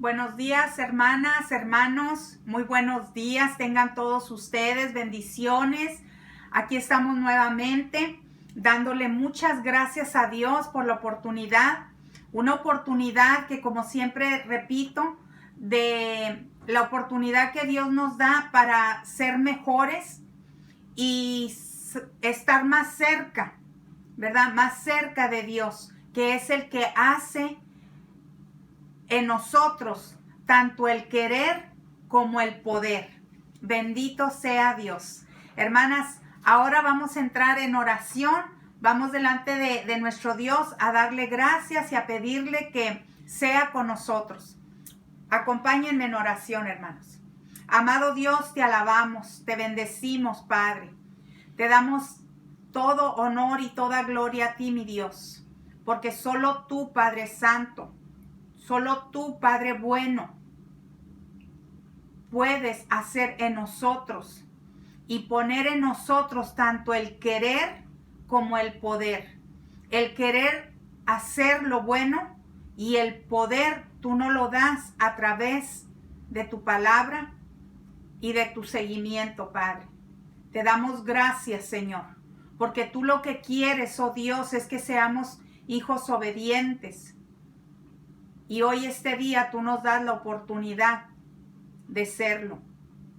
Buenos días, hermanas, hermanos. Muy buenos días. Tengan todos ustedes bendiciones. Aquí estamos nuevamente dándole muchas gracias a Dios por la oportunidad. Una oportunidad que, como siempre repito, de la oportunidad que Dios nos da para ser mejores y estar más cerca, ¿verdad? Más cerca de Dios, que es el que hace en nosotros tanto el querer como el poder. Bendito sea Dios. Hermanas, ahora vamos a entrar en oración. Vamos delante de nuestro Dios a darle gracias y a pedirle que sea con nosotros. Acompáñenme en oración, hermanos. Amado Dios, te alabamos, te bendecimos, Padre. Te damos todo honor y toda gloria a ti, mi Dios, porque solo tú, Padre Santo, solo tú, Padre bueno, puedes hacer en nosotros y poner en nosotros tanto el querer como el poder. El querer hacer lo bueno y el poder tú nos lo das a través de tu palabra y de tu seguimiento, Padre. Te damos gracias, Señor, porque tú lo que quieres, oh Dios, es que seamos hijos obedientes. Y hoy este día tú nos das la oportunidad de serlo.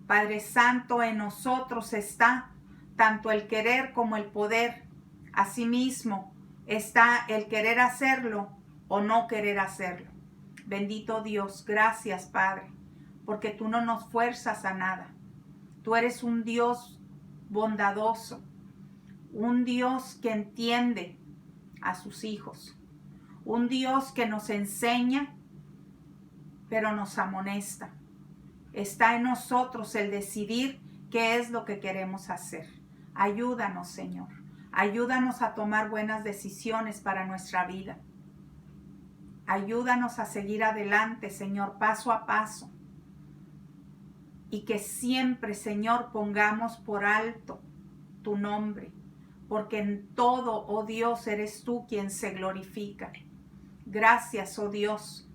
Padre Santo, en nosotros está tanto el querer como el poder. Asimismo está el querer hacerlo o no querer hacerlo. Bendito Dios, gracias Padre, porque tú no nos fuerzas a nada. Tú eres un Dios bondadoso, un Dios que entiende a sus hijos. Un Dios que nos enseña, pero nos amonesta. Está en nosotros el decidir qué es lo que queremos hacer. Ayúdanos, Señor. Ayúdanos a tomar buenas decisiones para nuestra vida. Ayúdanos a seguir adelante, Señor, paso a paso. Y que siempre, Señor, pongamos por alto tu nombre. Porque en todo, oh Dios, eres tú quien se glorifica. Gracias, oh Dios,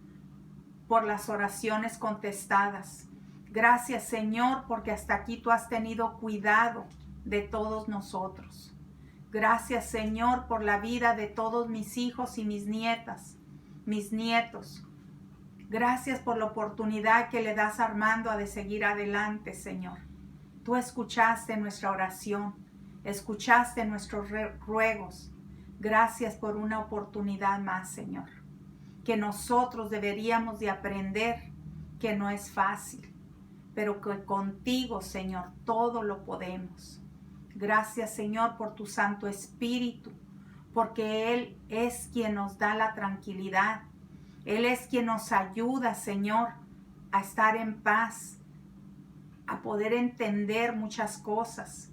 por las oraciones contestadas. Gracias, Señor, porque hasta aquí tú has tenido cuidado de todos nosotros. Gracias, Señor, por la vida de todos mis hijos y mis nietas, mis nietos. Gracias por la oportunidad que le das a Armando de seguir adelante, Señor. Tú escuchaste nuestra oración, escuchaste nuestros ruegos. Gracias por una oportunidad más, Señor, que nosotros deberíamos de aprender que no es fácil, pero que contigo, Señor, todo lo podemos. Gracias, Señor, por tu Santo Espíritu, porque Él es quien nos da la tranquilidad. Él es quien nos ayuda, Señor, a estar en paz, a poder entender muchas cosas.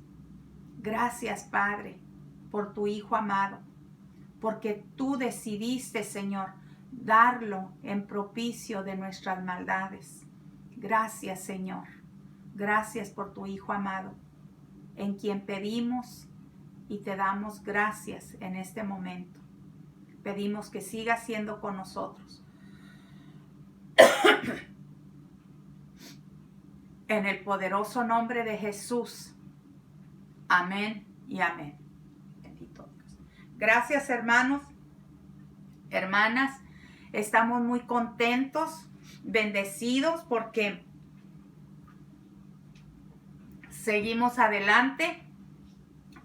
Gracias, Padre, por tu Hijo amado, porque tú decidiste, Señor, darlo en propicio de nuestras maldades. Gracias, Señor. Gracias por tu Hijo amado, en quien pedimos y te damos gracias en este momento. Pedimos que siga siendo con nosotros. En el poderoso nombre de Jesús. Amén y amén. Bendito Dios. Gracias, hermanos, hermanas. Estamos muy contentos, bendecidos, porque seguimos adelante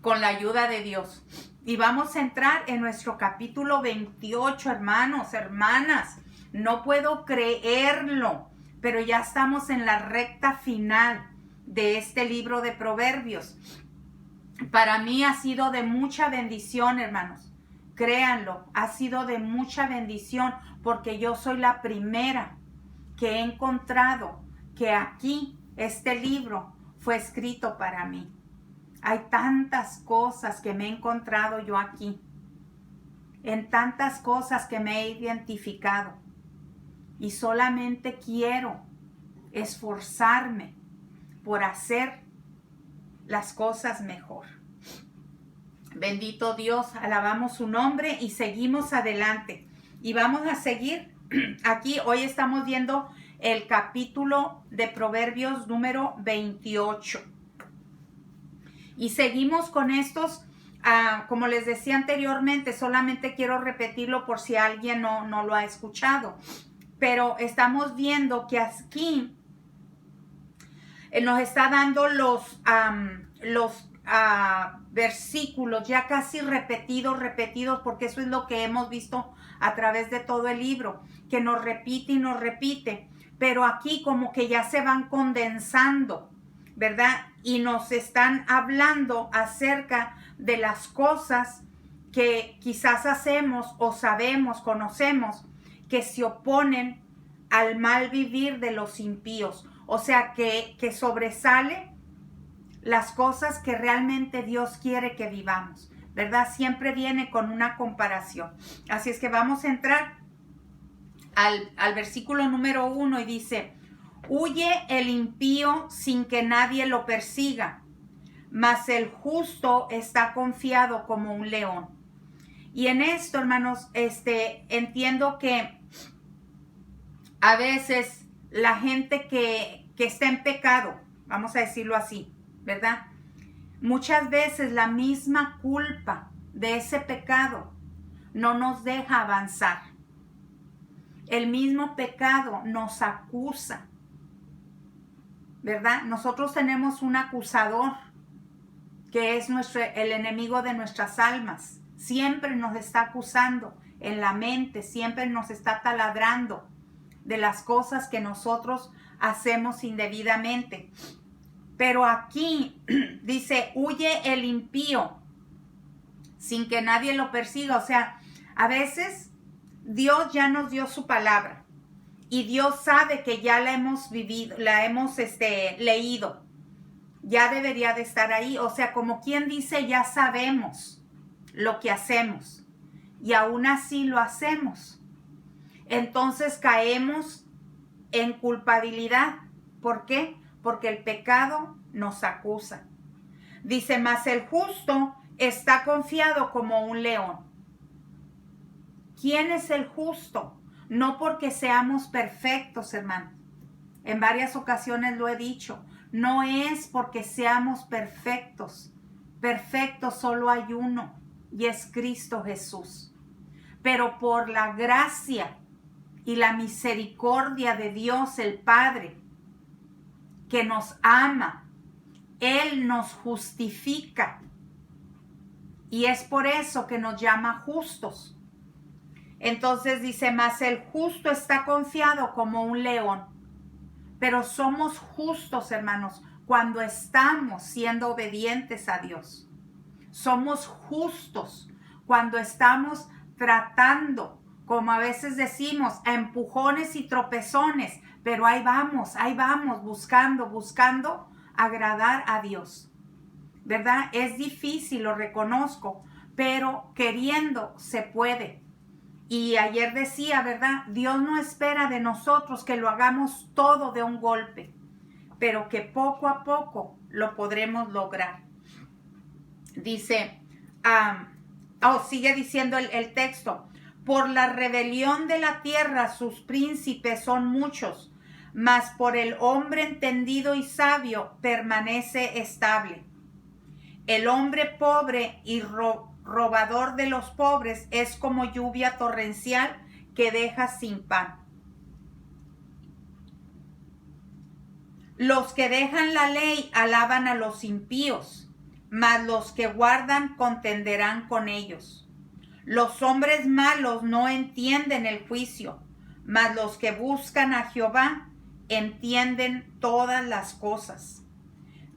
con la ayuda de Dios. Y vamos a entrar en nuestro capítulo 28, hermanos, hermanas. No puedo creerlo, pero ya estamos en la recta final de este libro de Proverbios. Para mí ha sido de mucha bendición, hermanos. Créanlo, ha sido de mucha bendición, porque yo soy la primera que he encontrado que aquí este libro fue escrito para mí. Hay tantas cosas que me he encontrado yo aquí, en tantas cosas que me he identificado, y solamente quiero esforzarme por hacer las cosas mejor. Bendito Dios, alabamos su nombre y seguimos adelante. Y vamos a seguir aquí hoy estamos viendo el capítulo de Proverbios número 28. Y seguimos con estos, como les decía anteriormente, solamente quiero repetirlo por si alguien no lo ha escuchado. Pero estamos viendo que aquí nos está dando los versículos ya casi repetidos, porque eso es lo que hemos visto a través de todo el libro, que nos repite y nos repite, pero aquí como que ya se van condensando, ¿verdad? Y nos están hablando acerca de las cosas que quizás hacemos o sabemos, conocemos, que se oponen al mal vivir de los impíos. O sea, que sobresale las cosas que realmente Dios quiere que vivamos, ¿verdad? Siempre viene con una comparación. Así es que vamos a entrar al versículo número 1 y dice: huye el impío sin que nadie lo persiga, mas el justo está confiado como un león. Y en esto, hermanos, entiendo que a veces la gente que está en pecado, vamos a decirlo así, ¿verdad? Muchas veces la misma culpa de ese pecado no nos deja avanzar. El mismo pecado nos acusa, ¿verdad? Nosotros tenemos un acusador que es el enemigo de nuestras almas. Siempre nos está acusando en la mente, siempre nos está taladrando de las cosas que nosotros hacemos indebidamente. Pero aquí dice: huye el impío sin que nadie lo persiga. O sea, a veces Dios ya nos dio su palabra y Dios sabe que ya la hemos vivido, la hemos leído. Ya debería de estar ahí. O sea, como quien dice, ya sabemos lo que hacemos y aún así lo hacemos. Entonces caemos en culpabilidad. ¿Por qué? Porque el pecado nos acusa. Dice: mas el justo está confiado como un león. ¿Quién es el justo? No porque seamos perfectos, hermanos. En varias ocasiones lo he dicho. No es porque seamos perfectos. Perfecto solo hay uno, y es Cristo Jesús. Pero por la gracia y la misericordia de Dios el Padre, que nos ama, Él nos justifica. Y es por eso que nos llama justos. Entonces dice: mas el justo está confiado como un león. Pero somos justos, hermanos, cuando estamos siendo obedientes a Dios. Somos justos cuando estamos tratando, como a veces decimos, a empujones y tropezones, pero ahí vamos, buscando agradar a Dios, ¿verdad? Es difícil, lo reconozco, pero queriendo se puede. Y ayer decía, ¿verdad? Dios no espera de nosotros que lo hagamos todo de un golpe, pero que poco a poco lo podremos lograr. Dice, sigue diciendo el texto: por la rebelión de la tierra sus príncipes son muchos, mas por el hombre entendido y sabio permanece estable. El hombre pobre y robador de los pobres es como lluvia torrencial que deja sin pan. Los que dejan la ley alaban a los impíos, mas los que guardan contenderán con ellos. Los hombres malos no entienden el juicio, mas los que buscan a Jehová entienden todas las cosas.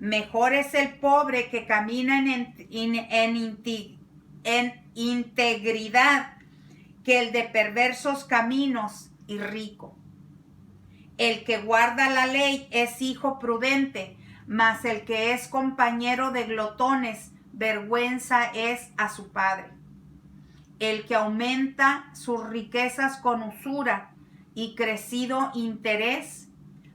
Mejor es el pobre que camina en integridad que el de perversos caminos y rico. El que guarda la ley es hijo prudente, mas el que es compañero de glotones, vergüenza es a su padre. El que aumenta sus riquezas con usura y crecido interés,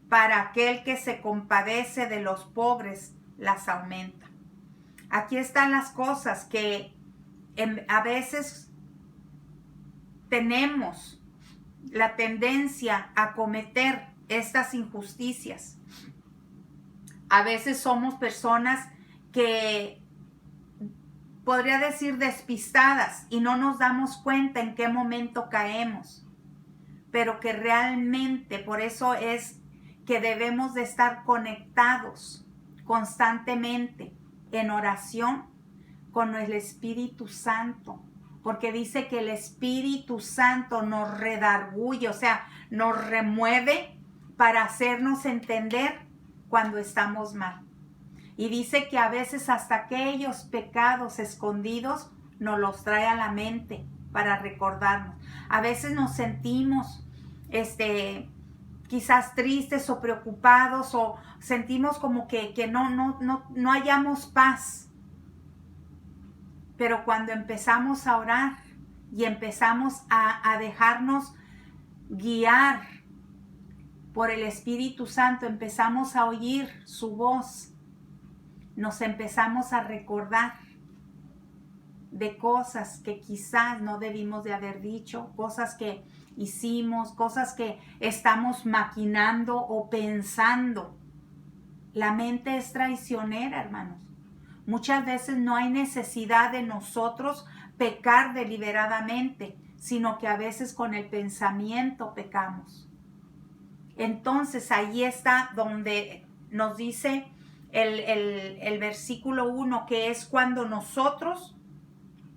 para aquel que se compadece de los pobres, las aumenta. Aquí están las cosas que a veces tenemos la tendencia a cometer estas injusticias. A veces somos personas que podría decir despistadas y no nos damos cuenta en qué momento caemos, pero que realmente por eso es que debemos de estar conectados constantemente en oración con el Espíritu Santo, porque dice que el Espíritu Santo nos redarguye, o sea, nos remueve para hacernos entender cuando estamos mal. Y dice que a veces hasta aquellos pecados escondidos nos los trae a la mente para recordarnos. A veces nos sentimos quizás tristes o preocupados o sentimos como que no hallamos paz. Pero cuando empezamos a orar y empezamos a dejarnos guiar por el Espíritu Santo, empezamos a oír su voz, nos empezamos a recordar de cosas que quizás no debimos de haber dicho, cosas que hicimos, cosas que estamos maquinando o pensando. La mente es traicionera, hermanos. Muchas veces no hay necesidad de nosotros pecar deliberadamente, sino que a veces con el pensamiento pecamos. Entonces ahí está donde nos dice el versículo 1, que es cuando nosotros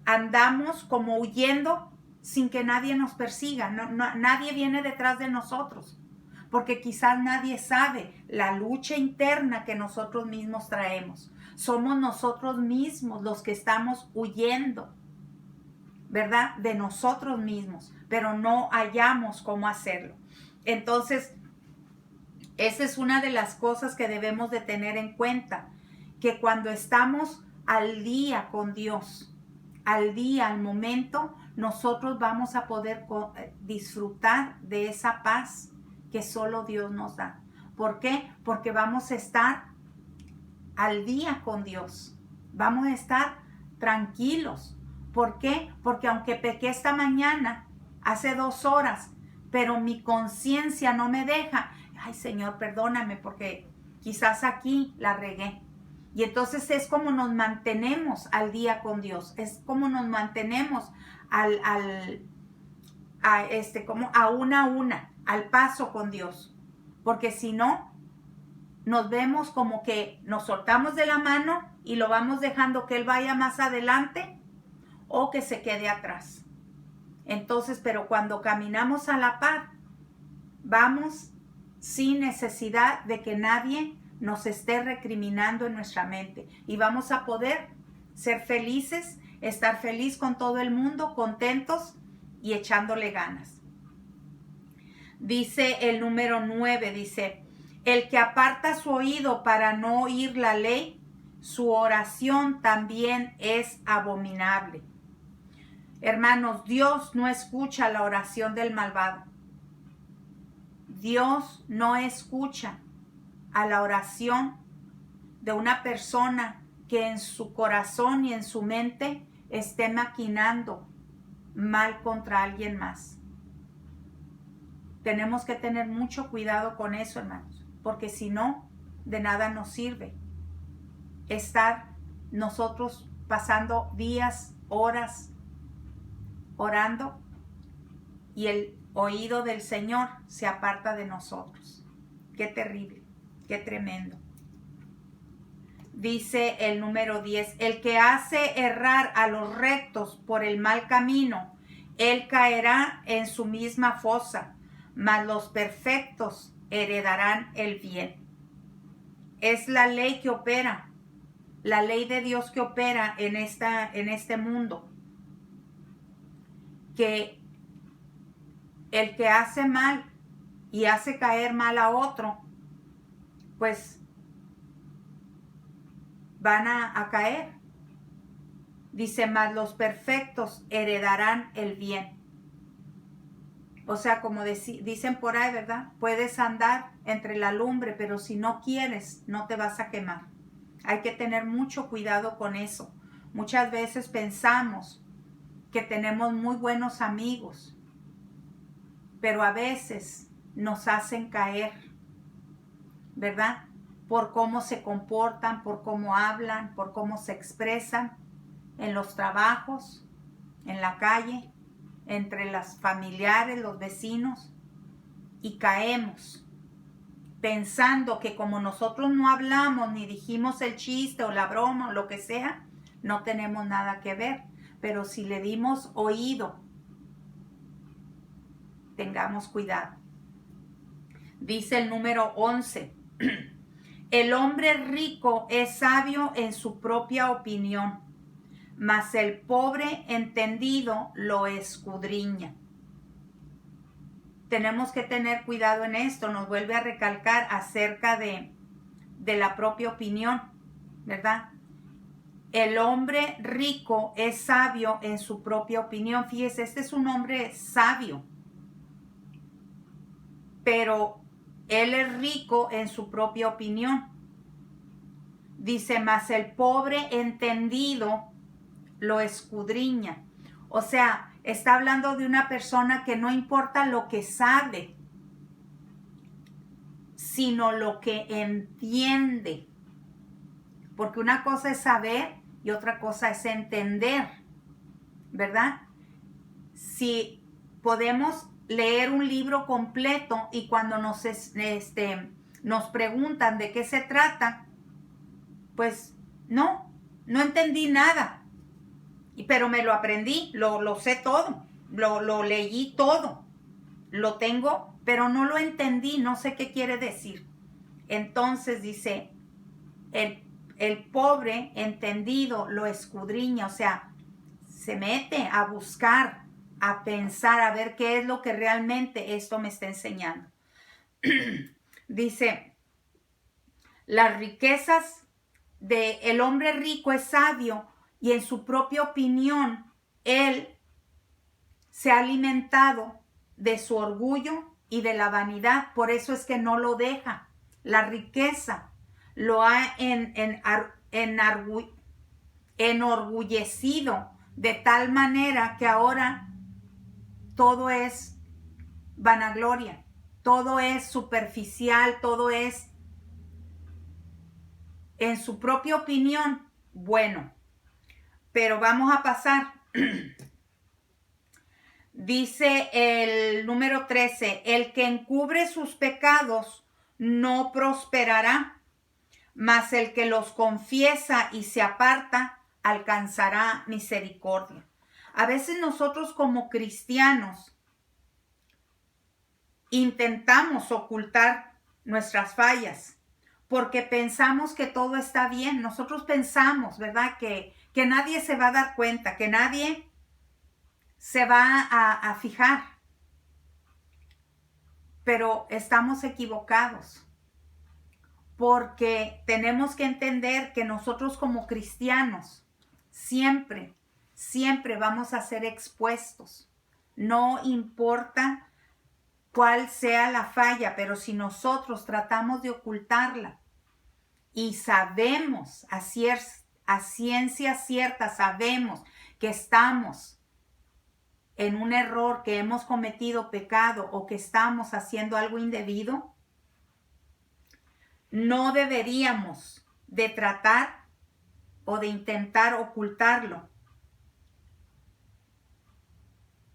andamos como huyendo sin que nadie nos persiga, nadie viene detrás de nosotros, porque quizás nadie sabe la lucha interna que nosotros mismos traemos. Somos nosotros mismos los que estamos huyendo, ¿verdad? De nosotros mismos, pero no hallamos cómo hacerlo. Entonces, esa es una de las cosas que debemos de tener en cuenta, que cuando estamos al día con Dios, al día, al momento, nosotros vamos a poder disfrutar de esa paz que solo Dios nos da. ¿Por qué? Porque vamos a estar al día con Dios. Vamos a estar tranquilos. ¿Por qué? Porque aunque pequé esta mañana, hace 2 horas, pero mi conciencia no me deja. Ay, Señor, perdóname porque quizás aquí la regué. Y entonces es como nos mantenemos al día con Dios. Es como nos mantenemos como a una, al paso con Dios. Porque si no, nos vemos como que nos soltamos de la mano y lo vamos dejando que Él vaya más adelante o que se quede atrás. Entonces, pero cuando caminamos a la par, vamos sin necesidad de que nadie nos esté recriminando en nuestra mente. Y vamos a poder ser felices, estar feliz con todo el mundo, contentos y echándole ganas. Dice el número 9, dice, el que aparta su oído para no oír la ley, su oración también es abominable. Hermanos, Dios no escucha la oración del malvado. Dios no escucha a la oración de una persona que en su corazón y en su mente esté maquinando mal contra alguien más. Tenemos que tener mucho cuidado con eso, hermanos, porque si no, de nada nos sirve estar nosotros pasando días, horas, orando y el oído del Señor se aparta de nosotros. Qué terrible, qué tremendo. Dice el número 10, el que hace errar a los rectos por el mal camino, él caerá en su misma fosa, mas los perfectos heredarán el bien. Es la ley que opera, la ley de Dios que opera en este mundo, que el que hace mal y hace caer mal a otro, pues van a caer. Dice, mas los perfectos heredarán el bien. O sea, como dicen por ahí, ¿verdad? Puedes andar entre la lumbre, pero si no quieres, no te vas a quemar. Hay que tener mucho cuidado con eso. Muchas veces pensamos que tenemos muy buenos amigos pero a veces nos hacen caer, ¿verdad? Por cómo se comportan, por cómo hablan, por cómo se expresan en los trabajos, en la calle, entre los familiares, los vecinos, y caemos pensando que como nosotros no hablamos ni dijimos el chiste o la broma o lo que sea, no tenemos nada que ver. Pero si le dimos oído, tengamos cuidado. Dice el número 11. El hombre rico es sabio en su propia opinión, mas el pobre entendido lo escudriña. Tenemos que tener cuidado en esto. Nos vuelve a recalcar acerca de la propia opinión, ¿verdad? El hombre rico es sabio en su propia opinión. Fíjese, este es un hombre sabio, pero él es rico en su propia opinión. Dice, mas el pobre entendido lo escudriña. O sea, está hablando de una persona que no importa lo que sabe, sino lo que entiende. Porque una cosa es saber y otra cosa es entender, ¿verdad? Si podemos leer un libro completo y cuando nos preguntan de qué se trata, pues no entendí nada. Pero me lo aprendí, lo sé todo, lo leí todo, lo tengo, pero no lo entendí, no sé qué quiere decir. Entonces dice, el pobre entendido lo escudriña, o sea, se mete a buscar, a pensar, a ver qué es lo que realmente esto me está enseñando. Dice, las riquezas del hombre rico es sabio y en su propia opinión él se ha alimentado de su orgullo y de la vanidad. Por eso es que no lo deja. La riqueza lo ha enorgullecido de tal manera que ahora todo es vanagloria, todo es superficial, todo es en su propia opinión bueno. Pero vamos a pasar. Dice el número 13, el que encubre sus pecados no prosperará, mas el que los confiesa y se aparta alcanzará misericordia. A veces nosotros como cristianos intentamos ocultar nuestras fallas porque pensamos que todo está bien. Nosotros pensamos, ¿verdad? Que nadie se va a dar cuenta, que nadie se va a fijar. Pero estamos equivocados porque tenemos que entender que nosotros como cristianos siempre vamos a ser expuestos. No importa cuál sea la falla, pero si nosotros tratamos de ocultarla y sabemos a ciencia cierta, sabemos que estamos en un error, que hemos cometido pecado o que estamos haciendo algo indebido, no deberíamos de tratar o de intentar ocultarlo.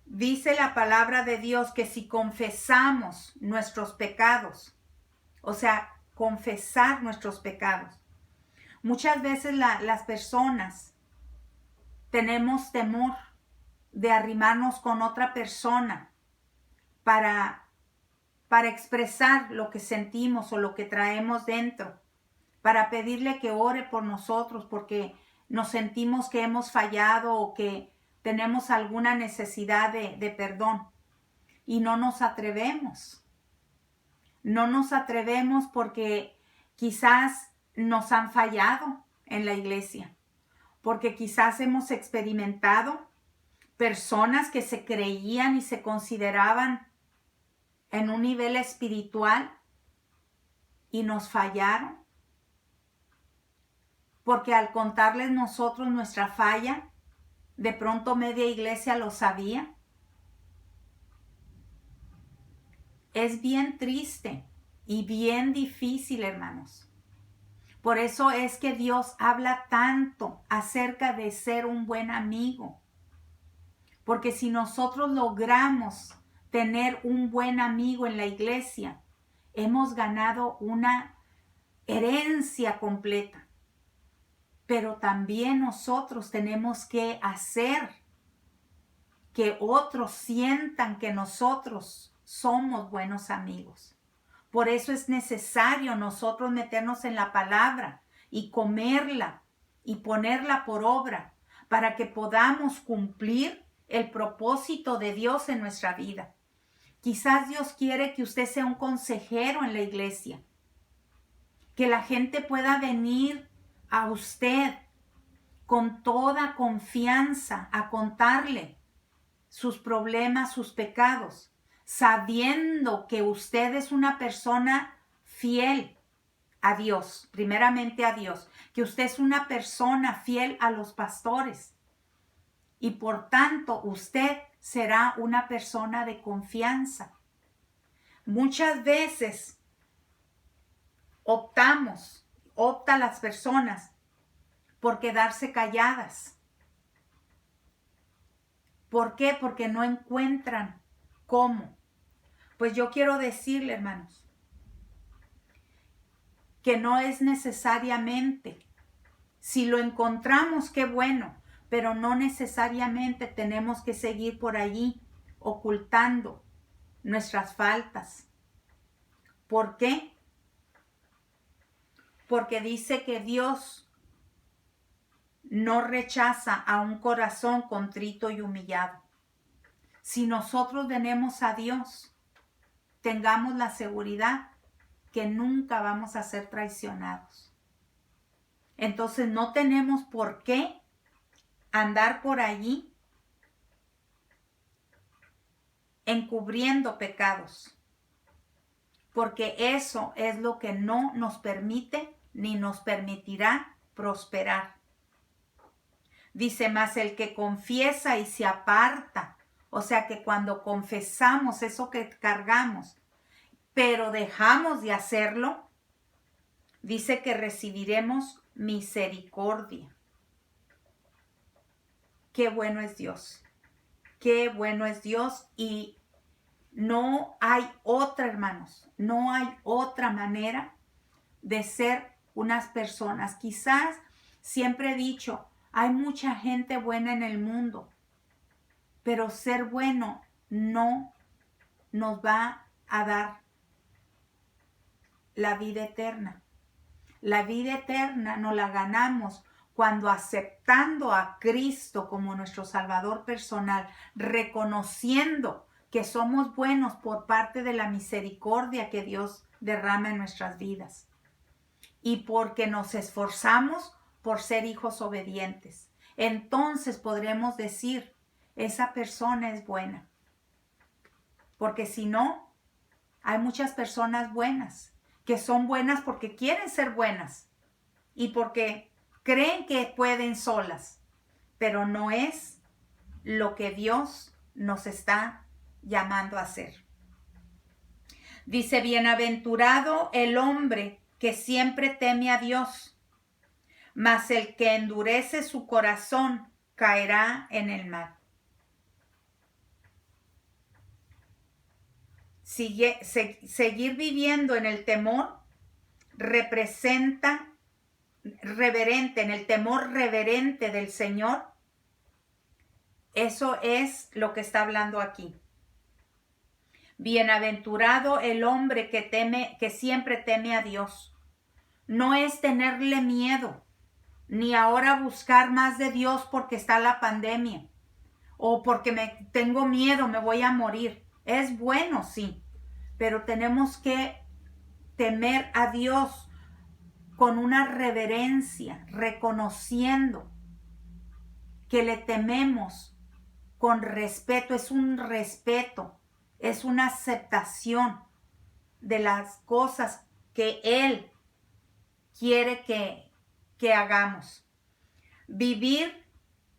Dice la palabra de Dios que si confesamos nuestros pecados, o sea, confesar nuestros pecados. Muchas veces las personas tenemos temor de arrimarnos con otra persona para expresar lo que sentimos o lo que traemos dentro, para pedirle que ore por nosotros porque nos sentimos que hemos fallado o que tenemos alguna necesidad de perdón. Y no nos atrevemos. No nos atrevemos porque quizás nos han fallado en la iglesia, porque quizás hemos experimentado personas que se creían y se consideraban en un nivel espiritual y nos fallaron, porque al contarles nosotros nuestra falla, de pronto media iglesia lo sabía. es bien triste y bien difícil, hermanos. Por eso es que Dios habla tanto acerca de ser un buen amigo. Porque si nosotros logramos tener un buen amigo en la iglesia, hemos ganado una herencia completa. Pero también nosotros tenemos que hacer que otros sientan que nosotros somos buenos amigos. Por eso es necesario nosotros meternos en la palabra y comerla y ponerla por obra para que podamos cumplir el propósito de Dios en nuestra vida. Quizás Dios quiere que usted sea un consejero en la iglesia, que la gente pueda venir a usted con toda confianza a contarle sus problemas, sus pecados, sabiendo que usted es una persona fiel a Dios, primeramente a Dios, que usted es una persona fiel a los pastores y por tanto usted será una persona de confianza. Muchas veces optan las personas por quedarse calladas. ¿Por qué? Porque no encuentran cómo. Pues yo quiero decirle, hermanos, que no es necesariamente. Si lo encontramos, qué bueno, pero no necesariamente tenemos que seguir por allí ocultando nuestras faltas. ¿Por qué? Porque dice que Dios no rechaza a un corazón contrito y humillado. Si nosotros venimos a Dios, tengamos la seguridad que nunca vamos a ser traicionados. Entonces no tenemos por qué andar por allí encubriendo pecados, porque eso es lo que no nos permite ni nos permitirá prosperar. Dice, más el que confiesa y se aparta, o sea que cuando confesamos eso que cargamos, pero dejamos de hacerlo, dice que recibiremos misericordia. Qué bueno es Dios. Qué bueno es Dios y no hay otra, hermanos, no hay otra manera de ser unas personas. Quizás siempre he dicho, hay mucha gente buena en el mundo, pero ser bueno no nos va a dar la vida eterna. La vida eterna nos la ganamos cuando aceptando a Cristo como nuestro Salvador personal, reconociendo que somos buenos por parte de la misericordia que Dios derrama en nuestras vidas. Y porque nos esforzamos por ser hijos obedientes. Entonces podremos decir, esa persona es buena. Porque si no, hay muchas personas buenas, que son buenas porque quieren ser buenas y porque creen que pueden solas, pero no es lo que Dios nos está llamando a hacer. Dice, bienaventurado el hombre que siempre teme a Dios, mas el que endurece su corazón caerá en el mal. Seguir viviendo en el temor representa reverente, en el temor reverente del Señor. Eso es lo que está hablando aquí. Bienaventurado el hombre que siempre teme a Dios. No es tenerle miedo, ni ahora buscar más de Dios porque está la pandemia, o porque tengo miedo, me voy a morir. Es bueno, sí, pero tenemos que temer a Dios con una reverencia, reconociendo que le tememos con respeto. Es un respeto, es una aceptación de las cosas que Él quiere que hagamos. Vivir,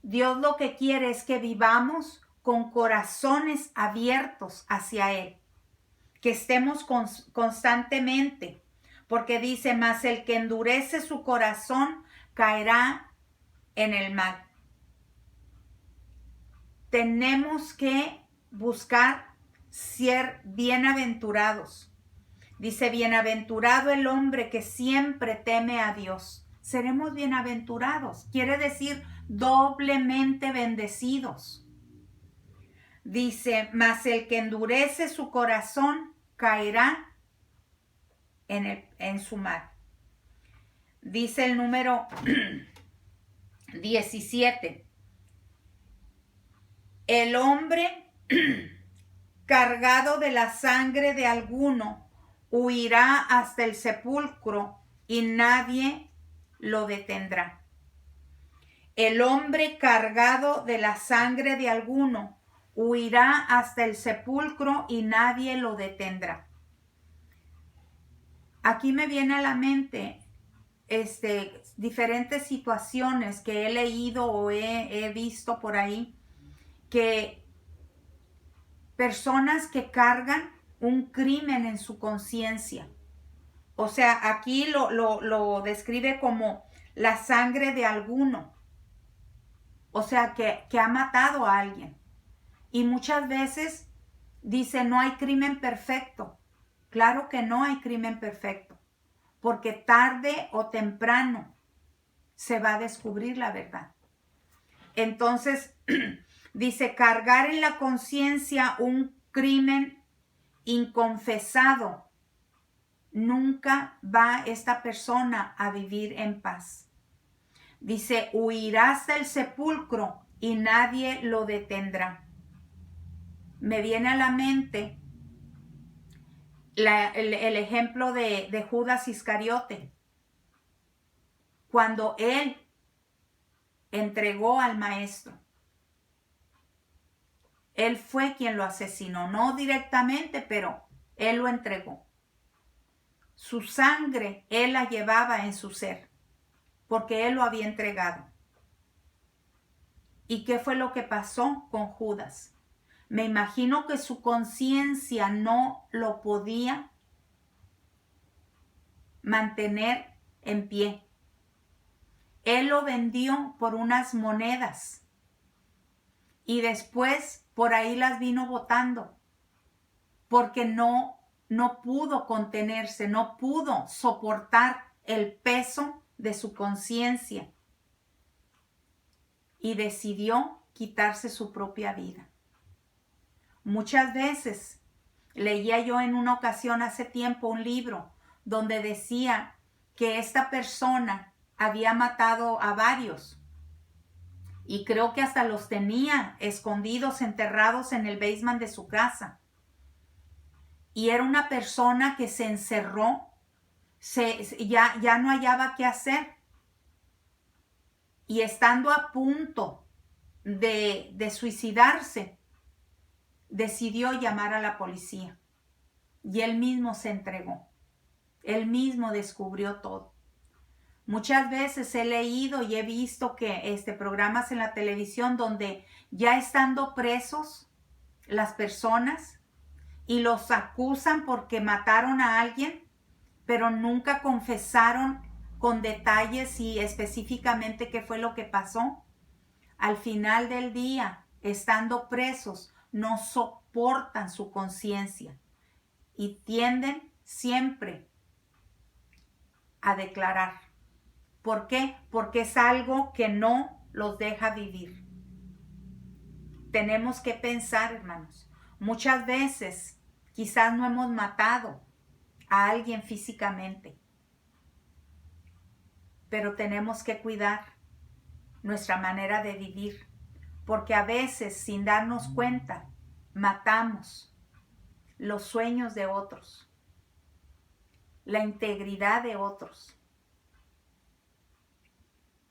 Dios lo que quiere es que vivamos con corazones abiertos hacia Él, que estemos constantemente, porque dice, mas el que endurece su corazón caerá en el mal. Tenemos que buscar ser bienaventurados. Dice, bienaventurado el hombre que siempre teme a Dios. Seremos bienaventurados. Quiere decir doblemente bendecidos. Dice, mas el que endurece su corazón caerá en su mal. Dice el número 17. El hombre cargado de la sangre de alguno huirá hasta el sepulcro y nadie lo detendrá. El hombre cargado de la sangre de alguno huirá hasta el sepulcro y nadie lo detendrá. Aquí me viene a la mente diferentes situaciones que he leído o he visto por ahí, que personas que cargan un crimen en su conciencia. O sea, aquí lo describe como la sangre de alguno. O sea, que ha matado a alguien. Y muchas veces dice, no hay crimen perfecto. Claro que no hay crimen perfecto. Porque tarde o temprano se va a descubrir la verdad. Entonces, dice, cargar en la conciencia un crimen inconfesado, nunca va esta persona a vivir en paz. Dice, huirás del sepulcro y nadie lo detendrá. Me viene a la mente el ejemplo de Judas Iscariote, cuando él entregó al maestro. Él fue quien lo asesinó, no directamente, pero él lo entregó. Su sangre él la llevaba en su ser, porque él lo había entregado. ¿Y qué fue lo que pasó con Judas? Me imagino que su conciencia no lo podía mantener en pie. Él lo vendió por unas monedas y después por ahí las vino botando porque no pudo contenerse, no pudo soportar el peso de su conciencia y decidió quitarse su propia vida. Muchas veces leía yo en una ocasión hace tiempo un libro donde decía que esta persona había matado a varios y creo que hasta los tenía escondidos, enterrados en el basement de su casa. Y era una persona que se encerró, ya no hallaba qué hacer. Y estando a punto de suicidarse, decidió llamar a la policía. Y él mismo se entregó. Él mismo descubrió todo. Muchas veces he leído y he visto que programas en la televisión donde ya estando presos las personas y los acusan porque mataron a alguien, pero nunca confesaron con detalles y específicamente qué fue lo que pasó. Al final del día, estando presos, no soportan su conciencia y tienden siempre a declarar. ¿Por qué? Porque es algo que no los deja vivir. Tenemos que pensar, hermanos. Muchas veces quizás no hemos matado a alguien físicamente, pero tenemos que cuidar nuestra manera de vivir, porque a veces sin darnos cuenta matamos los sueños de otros, la integridad de otros,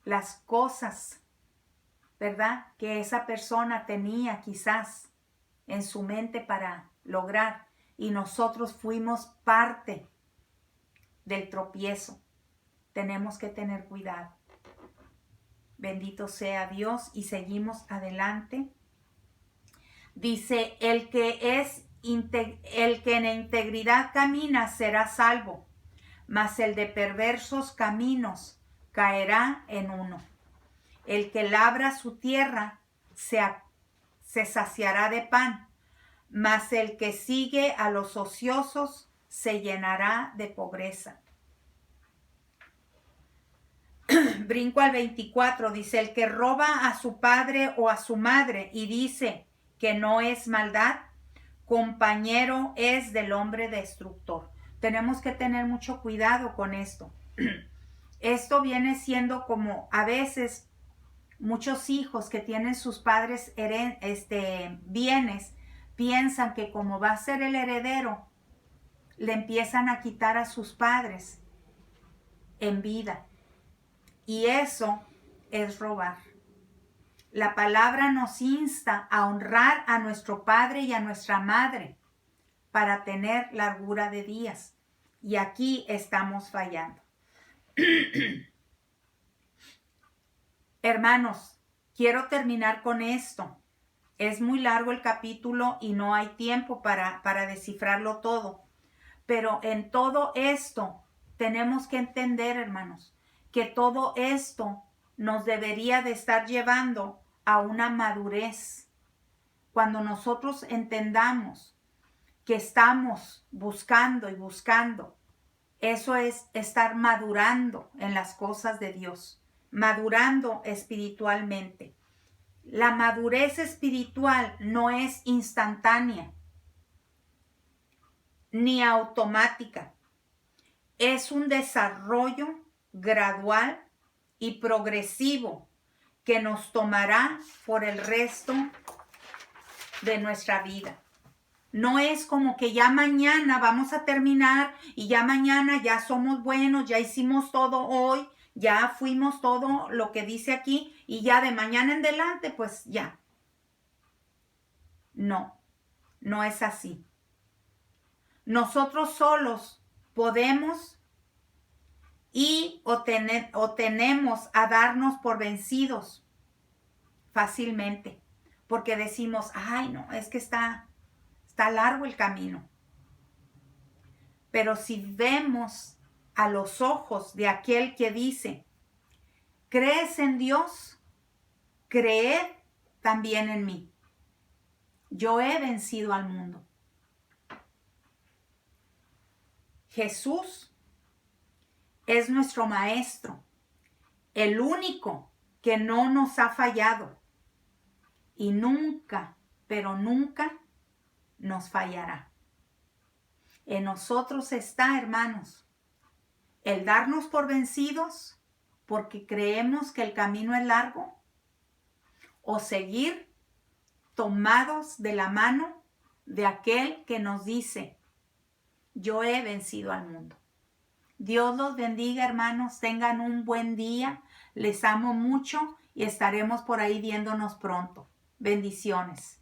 las cosas, ¿verdad?, que esa persona tenía quizás en su mente para lograr, y nosotros fuimos parte del tropiezo. Tenemos que tener cuidado. Bendito sea Dios, y seguimos adelante. Dice, el que es el que en integridad camina será salvo, mas el de perversos caminos caerá en uno. El que labra su tierra se saciará de pan, mas el que sigue a los ociosos se llenará de pobreza. Brinco al 24, dice, el que roba a su padre o a su madre y dice que no es maldad, compañero es del hombre destructor. Tenemos que tener mucho cuidado con esto. Esto viene siendo como a veces muchos hijos que tienen sus padres bienes, piensan que como va a ser el heredero, le empiezan a quitar a sus padres en vida. Y eso es robar. La palabra nos insta a honrar a nuestro padre y a nuestra madre para tener largura de días. Y aquí estamos fallando. Hermanos, quiero terminar con esto. Es muy largo el capítulo y no hay tiempo para descifrarlo todo. Pero en todo esto tenemos que entender, hermanos, que todo esto nos debería de estar llevando a una madurez. Cuando nosotros entendamos que estamos buscando y buscando, eso es estar madurando en las cosas de Dios, madurando espiritualmente. La madurez espiritual no es instantánea ni automática. Es un desarrollo gradual y progresivo que nos tomará por el resto de nuestra vida. No es como que ya mañana vamos a terminar y ya mañana ya somos buenos, ya hicimos todo hoy, ya fuimos todo lo que dice aquí y ya de mañana en adelante pues ya. No, no es así. Nosotros solos podemos o tenemos a darnos por vencidos fácilmente, porque decimos, ay no, es que está largo el camino. Pero si vemos a los ojos de aquel que dice, ¿crees en Dios? Creed también en mí. Yo he vencido al mundo. Jesús es nuestro maestro, el único que no nos ha fallado y nunca, pero nunca nos fallará. En nosotros está, hermanos, el darnos por vencidos porque creemos que el camino es largo o seguir tomados de la mano de aquel que nos dice, yo he vencido al mundo. Dios los bendiga, hermanos, tengan un buen día, les amo mucho y estaremos por ahí viéndonos pronto. Bendiciones.